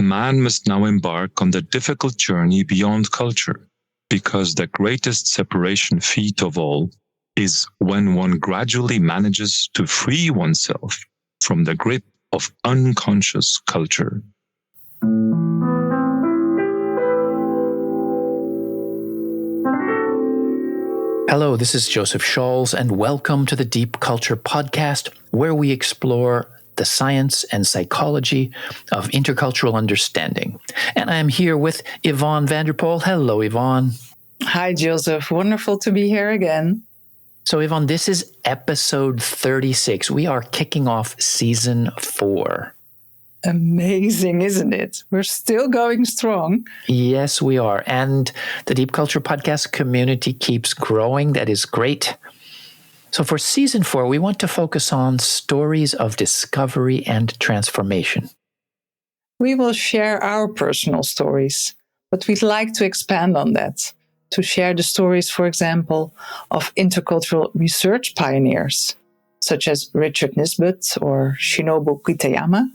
Man must now embark on the difficult journey beyond culture, because the greatest separation feat of all is when one gradually manages to free oneself from the grip of unconscious culture. Hello, this is Joseph Scholz, and welcome to the Deep Culture Podcast, where we explore the science and psychology of intercultural understanding. And I am here with Yvonne van der Pol. Hello, Yvonne. Hi, Joseph. Wonderful to be here again. So, Yvonne, this is episode 36. We are kicking off season 4. Amazing, isn't it? We're still going strong. Yes, we are. And the Deep Culture Podcast community keeps growing. That is great. So for season 4, we want to focus on stories of discovery and transformation. We will share our personal stories, but we'd like to expand on that, to share the stories, for example, of intercultural research pioneers, such as Richard Nisbett or Shinobu Kitayama,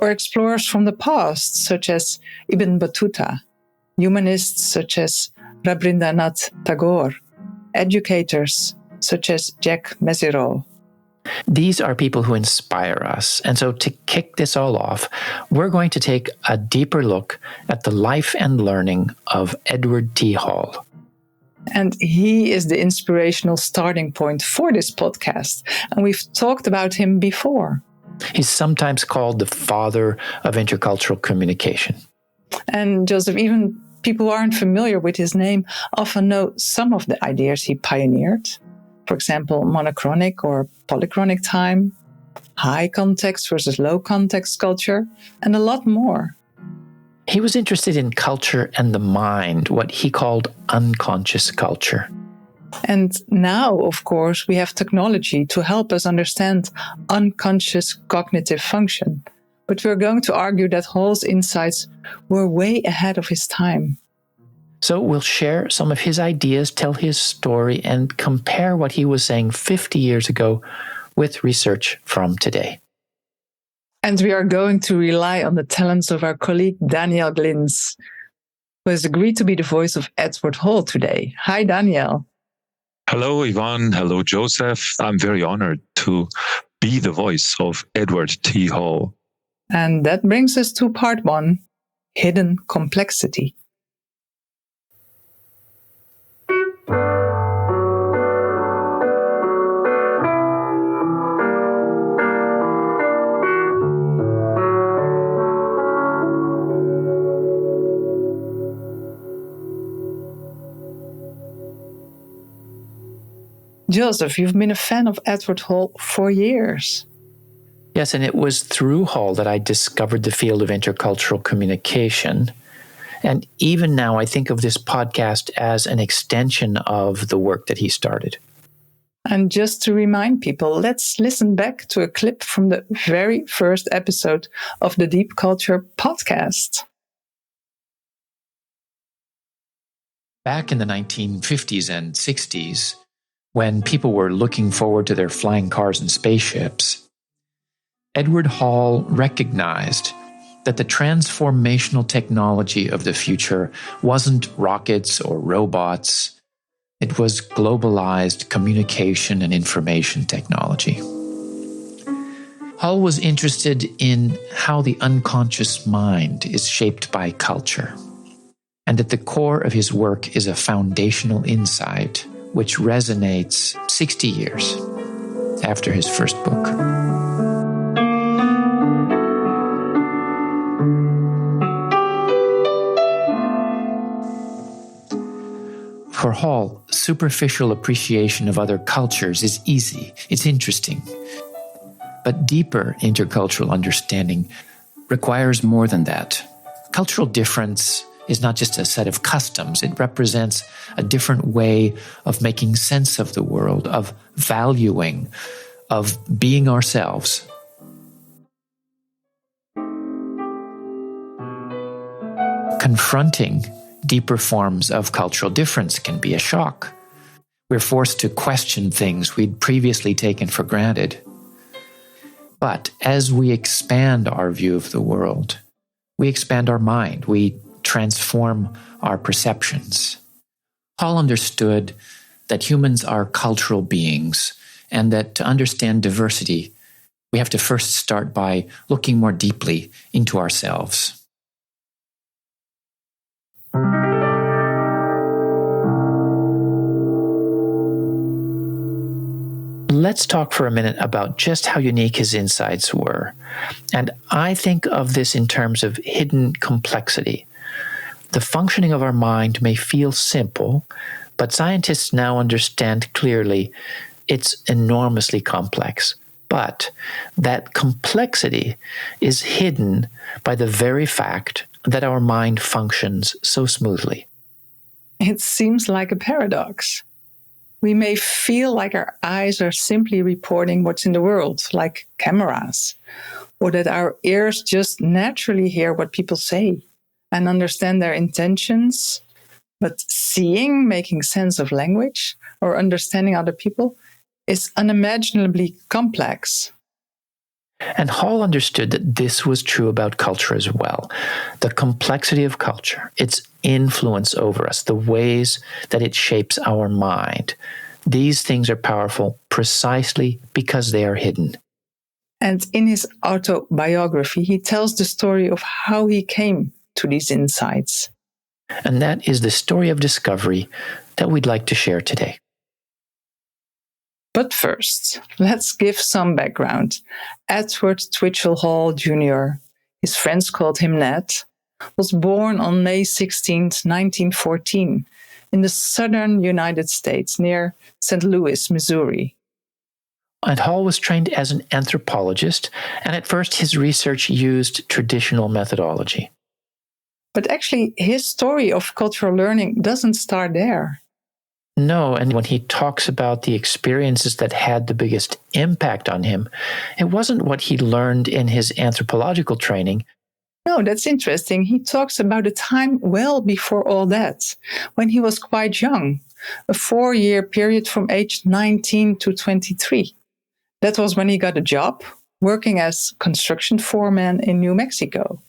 or explorers from the past, such as Ibn Battuta, humanists such as Rabindranath Tagore, educators such as Jack Mezirow. These are people who inspire us. And so to kick this all off, we're going to take a deeper look at the life and learning of Edward T. Hall. And he is the inspirational starting point for this podcast. And we've talked about him before. He's sometimes called the father of intercultural communication. And Joseph, even people who aren't familiar with his name often know some of the ideas he pioneered. For example, monochronic or polychronic time, high context versus low context culture, and a lot more. He was interested in culture and the mind, what he called unconscious culture. And now, of course, we have technology to help us understand unconscious cognitive function. But we're going to argue that Hall's insights were way ahead of his time. So we'll share some of his ideas, tell his story, and compare what he was saying 50 years ago with research from today. And we are going to rely on the talents of our colleague Daniel Glins, who has agreed to be the voice of Edward Hall today. Hi, Daniel. Hello, Yvonne. Hello, Joseph. I'm very honored to be the voice of Edward T. Hall. And that brings us to part 1, hidden complexity. Joseph, you've been a fan of Edward Hall for years. Yes, and it was through Hall that I discovered the field of intercultural communication. And even now, I think of this podcast as an extension of the work that he started. And just to remind people, let's listen back to a clip from the very first episode of the Deep Culture Podcast. Back in the 1950s and 60s, when people were looking forward to their flying cars and spaceships, Edward Hall recognized that the transformational technology of the future wasn't rockets or robots. It was globalized communication and information technology. Hall was interested in how the unconscious mind is shaped by culture, and at the core of his work is a foundational insight which resonates 60 years after his first book. For Hall, superficial appreciation of other cultures is easy, it's interesting. But deeper intercultural understanding requires more than that. Cultural difference is not just a set of customs. It represents a different way of making sense of the world, of valuing, of being ourselves. Confronting deeper forms of cultural difference can be a shock. We're forced to question things we'd previously taken for granted. But as we expand our view of the world, We expand our mind. We transform our perceptions. Hall understood that humans are cultural beings and that to understand diversity, we have to first start by looking more deeply into ourselves. Let's talk for a minute about just how unique his insights were. And I think of this in terms of hidden complexity. The functioning of our mind may feel simple, but scientists now understand clearly it's enormously complex. But that complexity is hidden by the very fact that our mind functions so smoothly. It seems like a paradox. We may feel like our eyes are simply reporting what's in the world, like cameras, or that our ears just naturally hear what people say and understand their intentions. But seeing, making sense of language, or understanding other people is unimaginably complex. And Hall understood that this was true about culture as well. The complexity of culture, its influence over us, the ways that it shapes our mind. These things are powerful precisely because they are hidden. And in his autobiography, he tells the story of how he came to these insights. And that is the story of discovery that we'd like to share today. But first, let's give some background. Edward Twitchell Hall Jr., his friends called him Ned, was born on May 16, 1914, in the southern United States near St. Louis, Missouri. And Hall was trained as an anthropologist, and at first his research used traditional methodology. But actually, his story of cultural learning doesn't start there. No, and when he talks about the experiences that had the biggest impact on him, it wasn't what he learned in his anthropological training. No, that's interesting. He talks about a time well before all that, when he was quite young, a 4-year period from age 19 to 23. That was when he got a job working as construction foreman in New Mexico.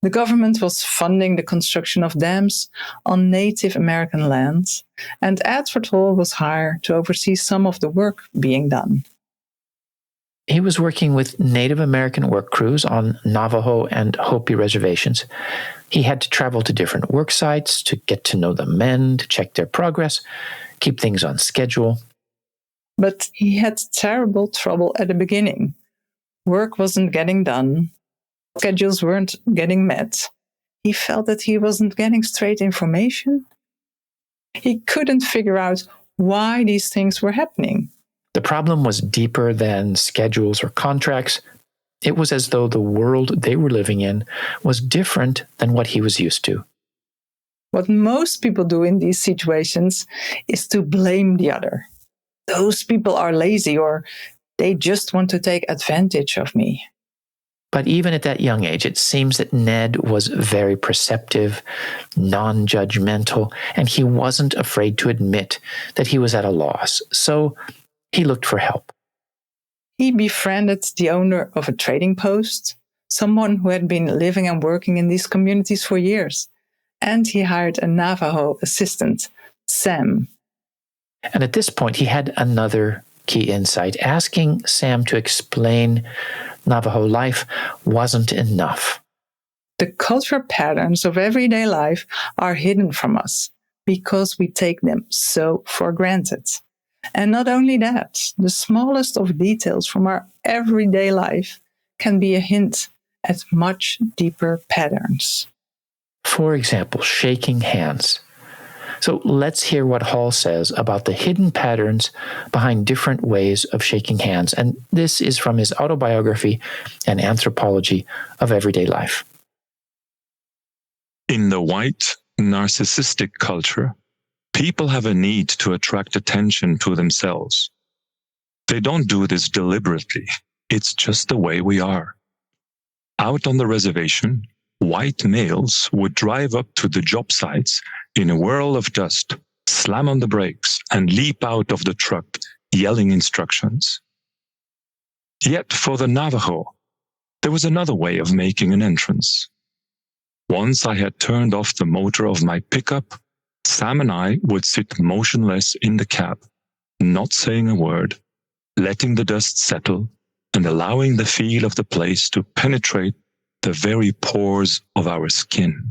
The government was funding the construction of dams on Native American lands, and Edward Hall was hired to oversee some of the work being done. He was working with Native American work crews on Navajo and Hopi reservations. He had to travel to different work sites to get to know the men, to check their progress, keep things on schedule. But he had terrible trouble at the beginning. Work wasn't getting done. Schedules weren't getting met. He felt that he wasn't getting straight information. He couldn't figure out why these things were happening. The problem was deeper than schedules or contracts. It was as though the world they were living in was different than what he was used to. What most people do in these situations is to blame the other. Those people are lazy, or they just want to take advantage of me. But even at that young age, it seems that Ned was very perceptive, non-judgmental, and he wasn't afraid to admit that he was at a loss. So he looked for help. He befriended the owner of a trading post, someone who had been living and working in these communities for years, and he hired a Navajo assistant, Sam. And at this point, he had another key insight. Asking Sam to explain Navajo life wasn't enough. The cultural patterns of everyday life are hidden from us because we take them so for granted. And not only that, the smallest of details from our everyday life can be a hint at much deeper patterns. For example, shaking hands. So let's hear what Hall says about the hidden patterns behind different ways of shaking hands. And this is from his autobiography, An Anthropology of Everyday Life. In the white, narcissistic culture, people have a need to attract attention to themselves. They don't do this deliberately. It's just the way we are. Out on the reservation, white males would drive up to the job sites in a whirl of dust, slam on the brakes, and leap out of the truck, yelling instructions. Yet for the Navajo, there was another way of making an entrance. Once I had turned off the motor of my pickup, Sam and I would sit motionless in the cab, not saying a word, letting the dust settle and allowing the feel of the place to penetrate the very pores of our skin.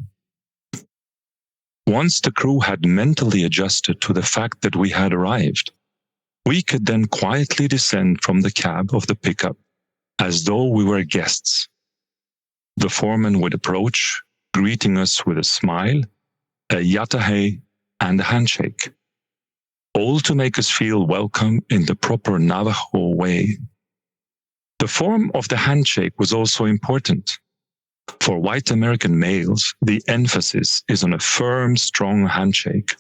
Once the crew had mentally adjusted to the fact that we had arrived, we could then quietly descend from the cab of the pickup as though we were guests. The foreman would approach, greeting us with a smile, a yatahe, and a handshake, all to make us feel welcome in the proper Navajo way. The form of the handshake was also important. For white American males, the emphasis is on a firm, strong handshake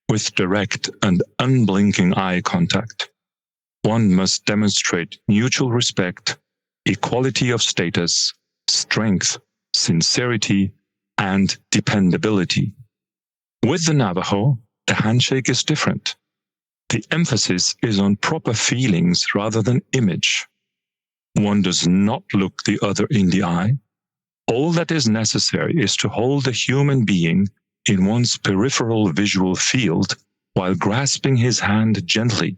with direct and unblinking eye contact. One must demonstrate mutual respect, equality of status, strength, sincerity, and dependability. With the Navajo, the handshake is different. The emphasis is on proper feelings rather than image. One does not look the other in the eye. All that is necessary is to hold a human being in one's peripheral visual field while grasping his hand gently,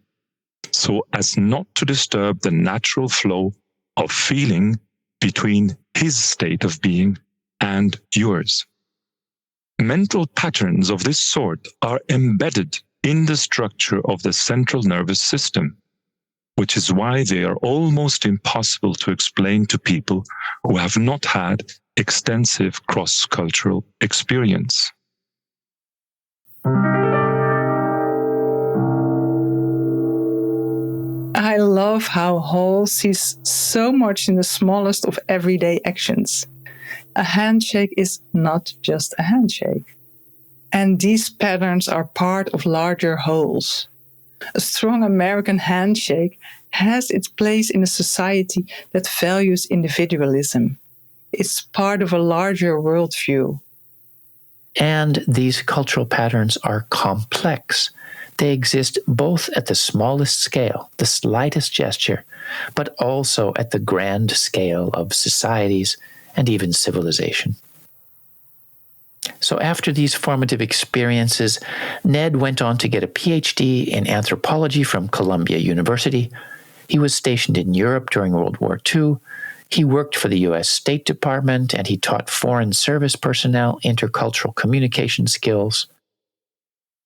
so as not to disturb the natural flow of feeling between his state of being and yours. Mental patterns of this sort are embedded in the structure of the central nervous system, which is why they are almost impossible to explain to people who have not had extensive cross-cultural experience. I love how Hall sees so much in the smallest of everyday actions. A handshake is not just a handshake. And these patterns are part of larger wholes. A strong American handshake has its place in a society that values individualism. It's part of a larger worldview. And these cultural patterns are complex. They exist both at the smallest scale, the slightest gesture, but also at the grand scale of societies and even civilization. So after these formative experiences, Ned went on to get a PhD in anthropology from Columbia University. He was stationed in Europe during World War II. He worked for the U.S. State Department, and he taught foreign service personnel intercultural communication skills.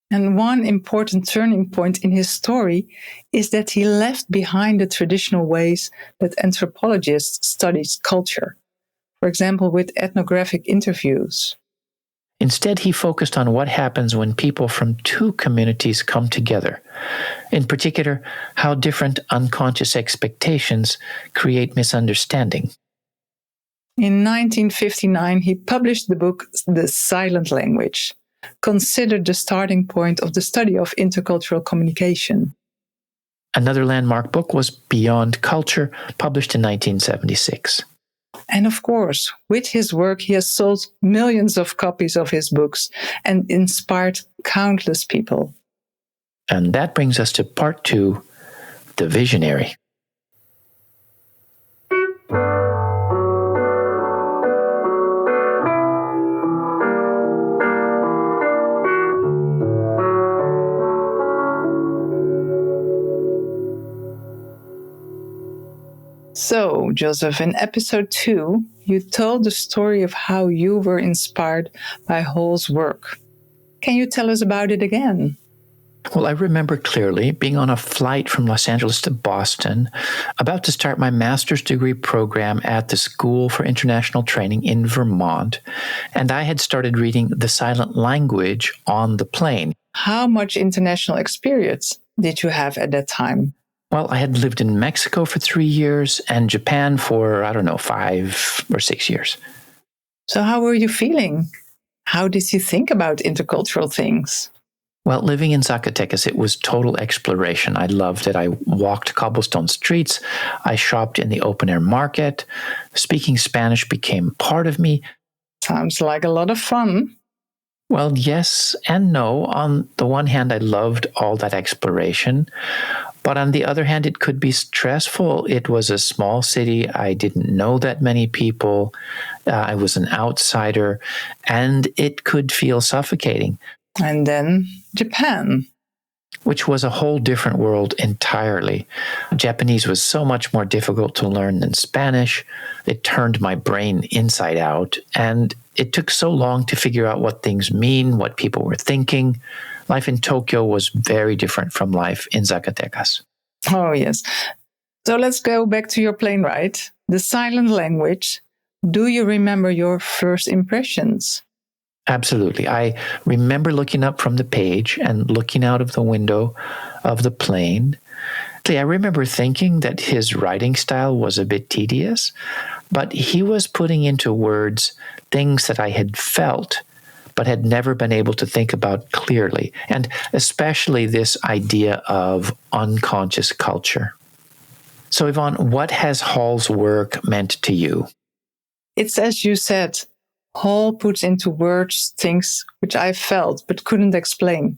And one important turning point in his story is that he left behind the traditional ways that anthropologists study culture, for example, with ethnographic interviews. Instead, he focused on what happens when people from two communities come together. In particular, how different unconscious expectations create misunderstanding. In 1959, he published the book The Silent Language, considered the starting point of the study of intercultural communication. Another landmark book was Beyond Culture, published in 1976. And of course, with his work, he has sold millions of copies of his books and inspired countless people. And that brings us to part 2, The Visionary. So, Joseph, in episode 2, you told the story of how you were inspired by Hall's work. Can you tell us about it again? Well, I remember clearly being on a flight from Los Angeles to Boston, about to start my master's degree program at the School for International Training in Vermont, and I had started reading The Silent Language on the plane. How much international experience did you have at that time? Well, I had lived in Mexico for 3 years and Japan for, 5 or 6 years. So how were you feeling? How did you think about intercultural things? Well, living in Zacatecas, it was total exploration. I loved it. I walked cobblestone streets. I shopped in the open-air market. Speaking Spanish became part of me. Sounds like a lot of fun. Well, yes and no. On the one hand, I loved all that exploration. But on the other hand, it could be stressful. It was a small city. I didn't know that many people. I was an outsider, and it could feel suffocating. And then Japan. Which was a whole different world entirely. Japanese was so much more difficult to learn than Spanish. It turned my brain inside out, and it took so long to figure out what things mean, what people were thinking. Life in Tokyo was very different from life in Zacatecas. Oh, yes. So let's go back to your plane ride. The silent language. Do you remember your first impressions? Absolutely. I remember looking up from the page and looking out of the window of the plane. I remember thinking that his writing style was a bit tedious, but he was putting into words things that I had felt but had never been able to think about clearly, and especially this idea of unconscious culture. So, Yvonne, what has Hall's work meant to you? It's as you said, Hall puts into words things which I felt but couldn't explain.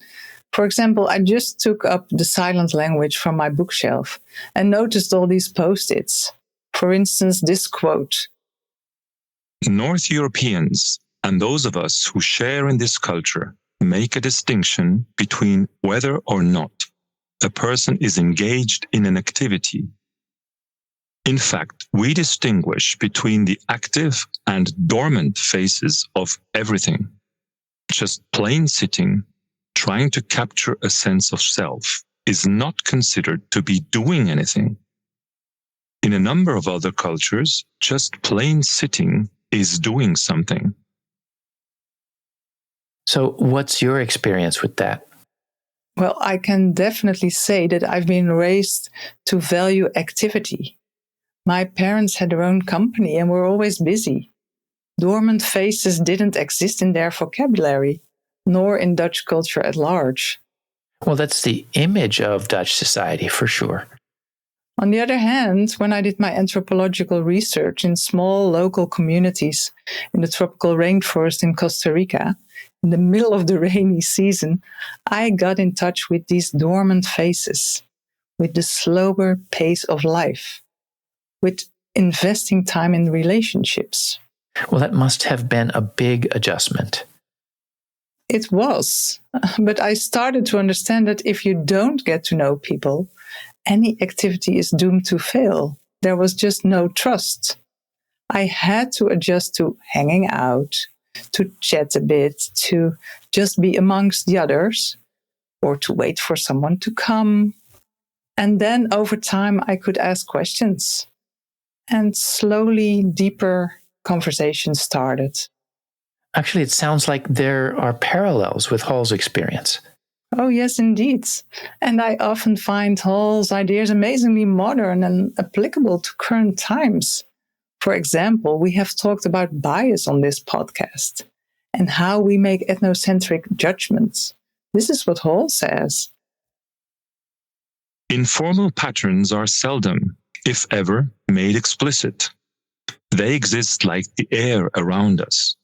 For example, I just took up the silent language from my bookshelf and noticed all these post-its. For instance, this quote. North Europeans and those of us who share in this culture make a distinction between whether or not a person is engaged in an activity. In fact, we distinguish between the active and dormant phases of everything. Just plain sitting, trying to capture a sense of self, is not considered to be doing anything. In a number of other cultures, just plain sitting is doing something. So, what's your experience with that? Well, I can definitely say that I've been raised to value activity. My parents had their own company and were always busy. Dormant phases didn't exist in their vocabulary, nor in Dutch culture at large. Well, that's the image of Dutch society, for sure. On the other hand, when I did my anthropological research in small local communities in the tropical rainforest in Costa Rica, in the middle of the rainy season, I got in touch with these dormant phases, with the slower pace of life, with investing time in relationships. Well, that must have been a big adjustment. It was, but I started to understand that if you don't get to know people, any activity is doomed to fail. There was just no trust. I had to adjust to hanging out, to chat a bit, to just be amongst the others, or to wait for someone to come. And then over time, I could ask questions. And slowly, deeper conversations started. Actually, it sounds like there are parallels with Hall's experience. Oh, yes, indeed. And I often find Hall's ideas amazingly modern and applicable to current times. For example, we have talked about bias on this podcast and how we make ethnocentric judgments. This is what Hall says. Informal patterns are seldom, if ever, made explicit. They exist like the air around us.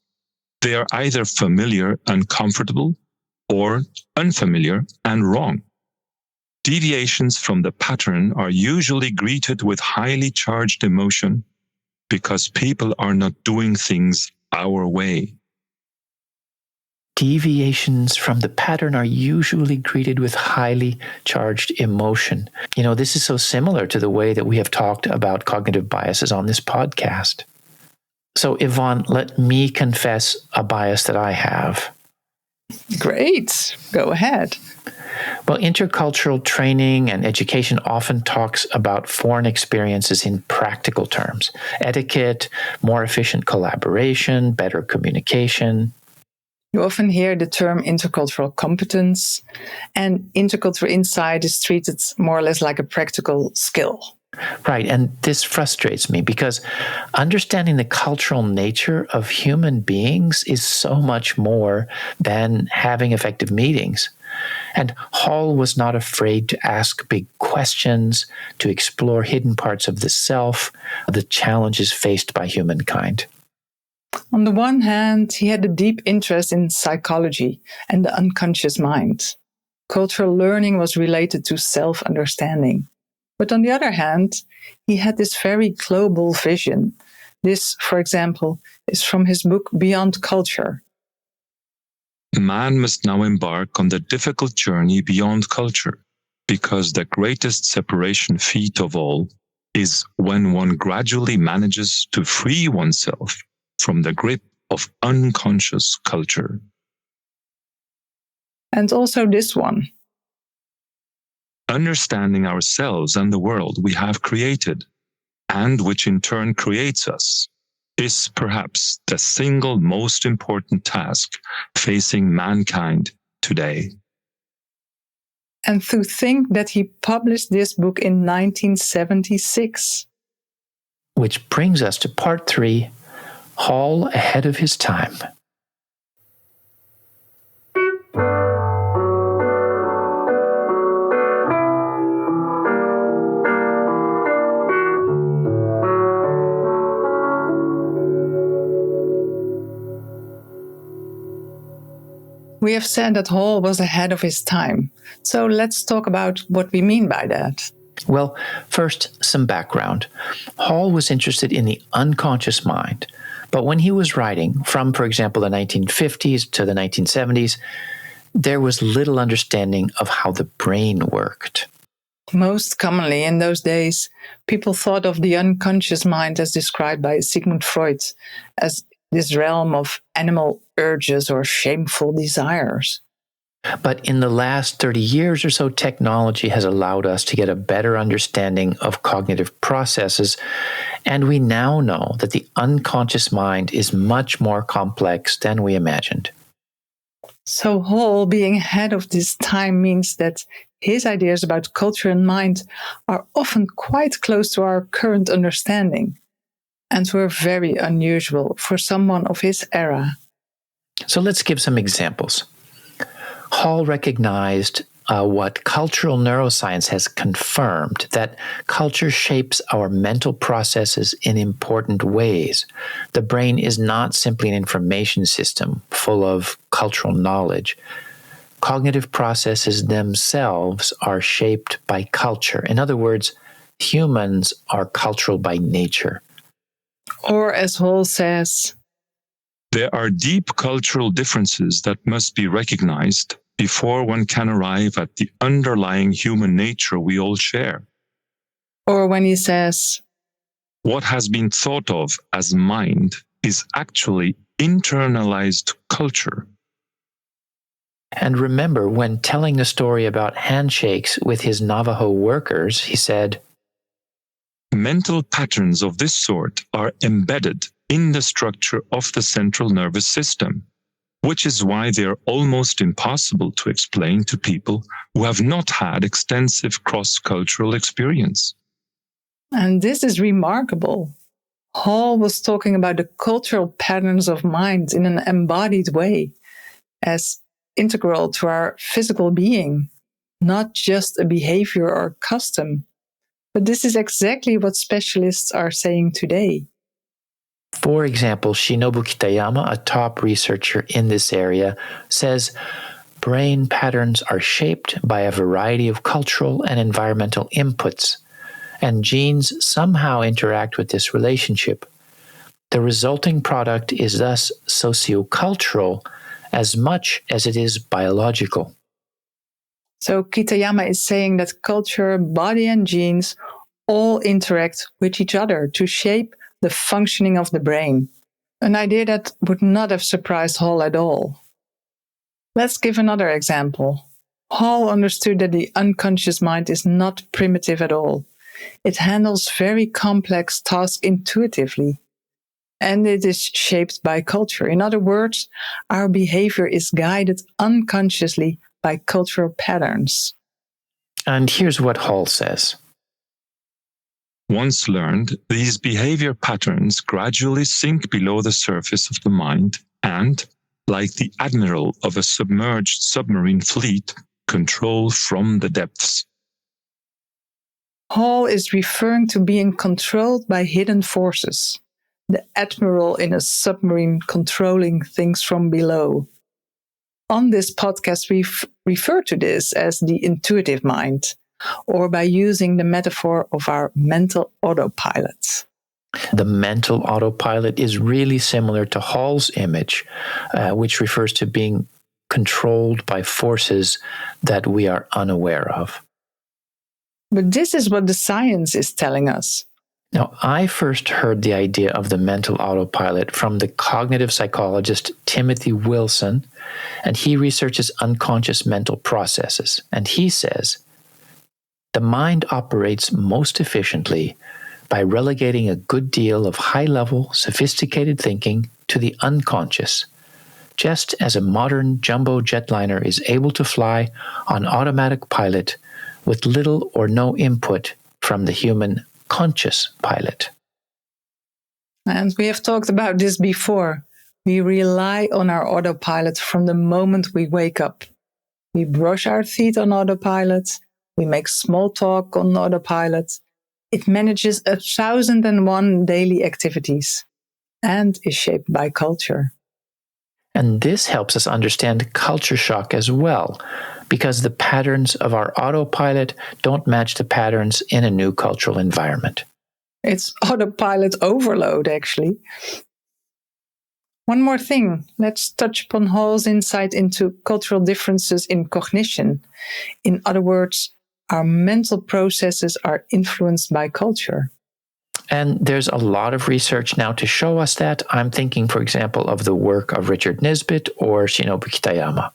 They are either familiar and comfortable or unfamiliar and wrong. Deviations from the pattern are usually greeted with highly charged emotion because people are not doing things our way. Deviations from the pattern are usually greeted with highly charged emotion. You know, this is so similar to the way that we have talked about cognitive biases on this podcast. So, Yvonne, let me confess a bias that I have. Great. Go ahead. Well, intercultural training and education often talks about foreign experiences in practical terms: etiquette, more efficient collaboration, better communication. You often hear the term intercultural competence, and intercultural insight is treated more or less like a practical skill. Right, and this frustrates me because understanding the cultural nature of human beings is so much more than having effective meetings. And Hall was not afraid to ask big questions, to explore hidden parts of the self, the challenges faced by humankind. On the one hand, he had a deep interest in psychology and the unconscious mind. cultural learning was related to self-understanding. But on the other hand, he had this very global vision. This, for example, is from his book Beyond Culture. Man must now embark on the difficult journey beyond culture, because the greatest separation feat of all is when one gradually manages to free oneself from the grip of unconscious culture. And also this one. Understanding ourselves and the world we have created, and which in turn creates us, is perhaps the single most important task facing mankind today. And to think that he published this book in 1976. Which brings us to part 3, Hall ahead of his time. We have said that Hall was ahead of his time. So let's talk about what we mean by that. Well, first, some background. Hall was interested in the unconscious mind, but when he was writing, from, for example, the 1950s to the 1970s, there was little understanding of how the brain worked. Most commonly in those days, people thought of the unconscious mind as described by Sigmund Freud as this realm of animal urges or shameful desires. But in the last 30 years or so, technology has allowed us to get a better understanding of cognitive processes, and we now know that the unconscious mind is much more complex than we imagined. So Hall being ahead of this time means that his ideas about culture and mind are often quite close to our current understanding, and were very unusual for someone of his era. So let's give some examples. Hall recognized what cultural neuroscience has confirmed, that culture shapes our mental processes in important ways. The brain is not simply an information system full of cultural knowledge. Cognitive processes themselves are shaped by culture. In other words, humans are cultural by nature. Or as Hall says, there are deep cultural differences that must be recognized before one can arrive at the underlying human nature we all share. Or when he says, what has been thought of as mind is actually internalized culture. And remember, when telling the story about handshakes with his Navajo workers, he said, mental patterns of this sort are embedded in the structure of the central nervous system, which is why they are almost impossible to explain to people who have not had extensive cross-cultural experience. And this is remarkable. Hall was talking about the cultural patterns of mind in an embodied way, as integral to our physical being, not just a behavior or custom. But this is exactly what specialists are saying today. For example, Shinobu Kitayama, a top researcher in this area, says brain patterns are shaped by a variety of cultural and environmental inputs, and genes somehow interact with this relationship. The resulting product is thus sociocultural as much as it is biological. So Kitayama is saying that culture, body, and genes all interact with each other to shape the functioning of the brain. An idea that would not have surprised Hall at all. Let's give another example. Hall understood that the unconscious mind is not primitive at all. It handles very complex tasks intuitively, and it is shaped by culture. In other words, our behavior is guided unconsciously by cultural patterns. And here's what Hall says. Once learned, these behavior patterns gradually sink below the surface of the mind and, like the admiral of a submerged submarine fleet, control from the depths. Hall is referring to being controlled by hidden forces, the admiral in a submarine controlling things from below. on this podcast, we refer to this as the intuitive mind, or by using the metaphor of our mental autopilot. The mental autopilot is really similar to Hall's image, which refers to being controlled by forces that we are unaware of. But this is what the science is telling us. Now, I first heard the idea of the mental autopilot from the cognitive psychologist Timothy Wilson, and he researches unconscious mental processes. And he says, the mind operates most efficiently by relegating a good deal of high-level, sophisticated thinking to the unconscious, just as a modern jumbo jetliner is able to fly on automatic pilot with little or no input from the human conscious pilot. And we have talked about this before. We rely on our autopilot from the moment we wake up. We brush our teeth on autopilot. We make small talk on autopilot. It manages 1,001 daily activities and is shaped by culture. And this helps us understand culture shock as well, because the patterns of our autopilot don't match the patterns in a new cultural environment. It's autopilot overload, actually. One more thing. Let's touch upon Hall's insight into cultural differences in cognition. In other words, our mental processes are influenced by culture. And there's a lot of research now to show us that. I'm thinking, for example, of the work of Richard Nisbett or Shinobu Kitayama.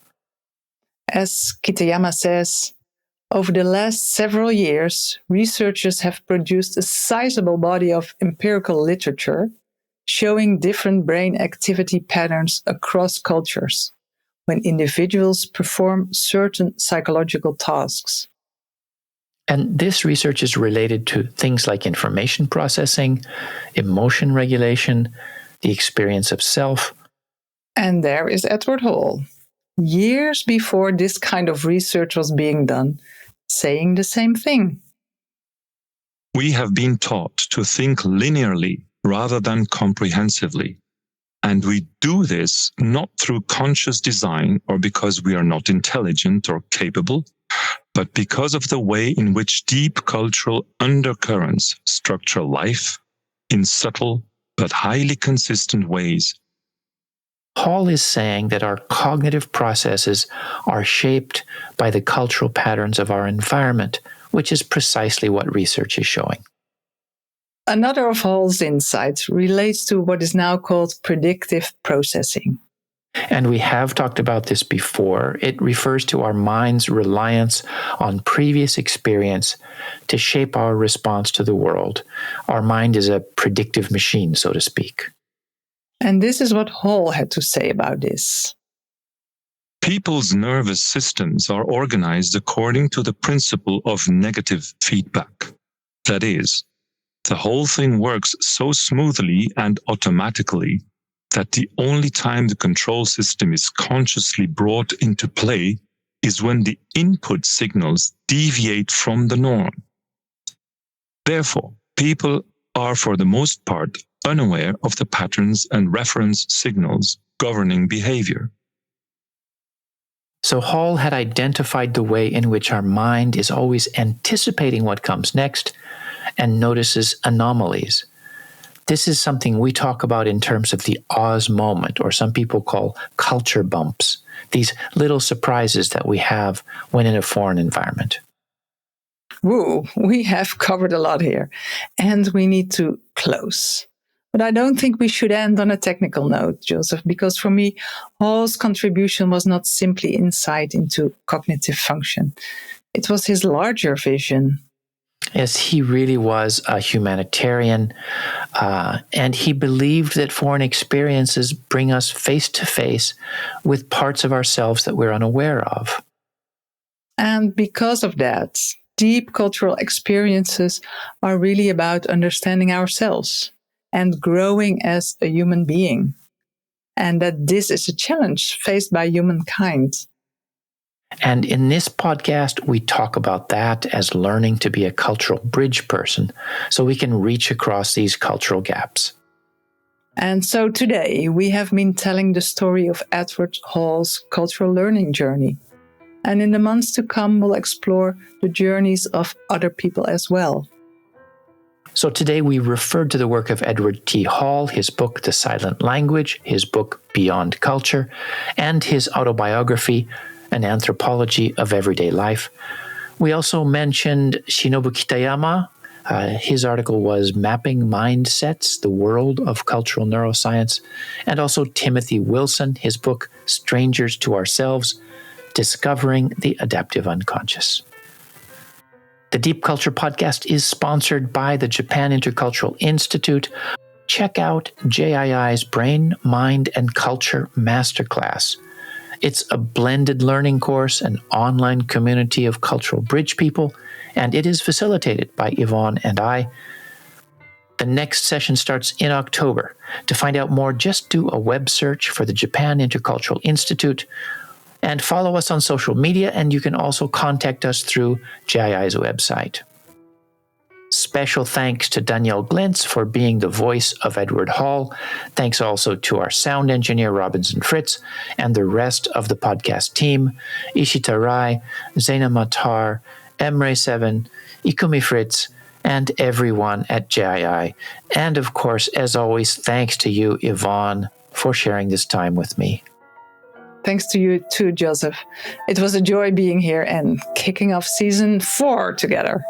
As Kitayama says, over the last several years, researchers have produced a sizable body of empirical literature showing different brain activity patterns across cultures when individuals perform certain psychological tasks. And this research is related to things like information processing, emotion regulation, the experience of self. And there is Edward Hall, years before this kind of research was being done, saying the same thing. We have been taught to think linearly rather than comprehensively. And we do this not through conscious design or because we are not intelligent or capable, but because of the way in which deep cultural undercurrents structure life in subtle but highly consistent ways. Hall is saying that our cognitive processes are shaped by the cultural patterns of our environment, which is precisely what research is showing. Another of Hall's insights relates to what is now called predictive processing. And we have talked about this before. It refers to our mind's reliance on previous experience to shape our response to the world. Our mind is a predictive machine, so to speak. And this is what Hall had to say about this. People's nervous systems are organized according to the principle of negative feedback. That is, the whole thing works so smoothly and automatically that the only time the control system is consciously brought into play is when the input signals deviate from the norm. Therefore, people are for the most part unaware of the patterns and reference signals governing behavior. So Hall had identified the way in which our mind is always anticipating what comes next and notices anomalies. This is something we talk about in terms of the Oz moment, or some people call culture bumps, these little surprises that we have when in a foreign environment. Woo, we have covered a lot here, and we need to close. But I don't think we should end on a technical note, Joseph, because for me, Hall's contribution was not simply insight into cognitive function. It was his larger vision. Yes, he really was a humanitarian, and he believed that foreign experiences bring us face to face with parts of ourselves that we're unaware of. And because of that, deep cultural experiences are really about understanding ourselves and growing as a human being, and that this is a challenge faced by humankind. And in this podcast, we talk about that as learning to be a cultural bridge person so we can reach across these cultural gaps. And so today we have been telling the story of Edward Hall's cultural learning journey. And in the months to come, we'll explore the journeys of other people as well. So today we referred to the work of Edward T. Hall, his book, The Silent Language, his book, Beyond Culture, and his autobiography, An Anthropology of Everyday Life. We also mentioned Shinobu Kitayama. His article was Mapping Mindsets, the World of Cultural Neuroscience, and also Timothy Wilson, his book, Strangers to Ourselves, Discovering the Adaptive Unconscious. The Deep Culture Podcast is sponsored by the Japan Intercultural Institute. Check out JII's Brain, Mind, and Culture Masterclass. It's a blended learning course, an online community of cultural bridge people, and it is facilitated by Yvonne and I. The next session starts in October. To find out more, just do a web search for the Japan Intercultural Institute and follow us on social media, and you can also contact us through JII's website. Special thanks to Danielle Glentz for being the voice of Edward Hall. Thanks also to our sound engineer, Robinson Fritz, and the rest of the podcast team, Ishita Rai, Zaina Matar, Emre7, Ikumi Fritz, and everyone at JII. And of course, as always, thanks to you, Yvonne, for sharing this time with me. Thanks to you too, Joseph. It was a joy being here and kicking off season 4 together.